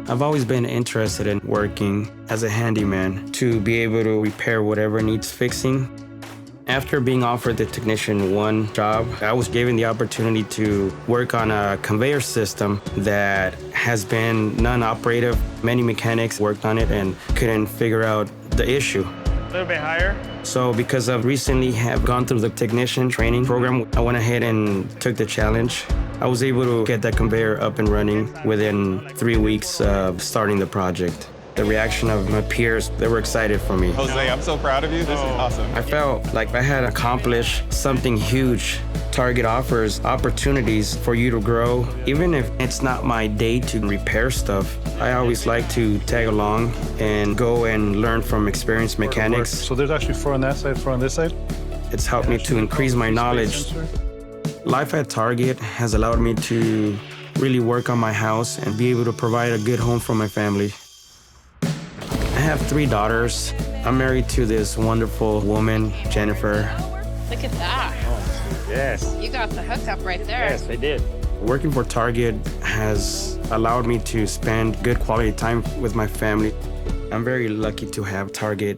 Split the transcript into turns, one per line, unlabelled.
I've always been interested in working as a handyman to be able to repair whatever needs fixing. After being offered the Technician 1 job, I was given the opportunity to work on a conveyor system that has been non-operative. Many mechanics worked on it and couldn't figure out the issue.
A little bit higher.
So because I've recently have gone through the technician training program, I went ahead and took the challenge. I was able to get that conveyor up and running within 3 weeks of starting the project. The reaction of my peers, they were excited for me.
Jose, I'm so proud of you. This is awesome.
I felt like I had accomplished something huge. Target offers opportunities for you to grow. Even if it's not my day to repair stuff, I always like to tag along and go and learn from experienced mechanics.
So there's actually 4 on that side, 4 on this side?
It's helped me to increase my knowledge. Life at Target has allowed me to really work on my house and be able to provide a good home for my family. I have 3 daughters. I'm married to this wonderful woman, Jennifer.
Look at that.
Yes.
You got the hookup right there.
Yes, they did.
Working for Target has allowed me to spend good quality time with my family. I'm very lucky to have Target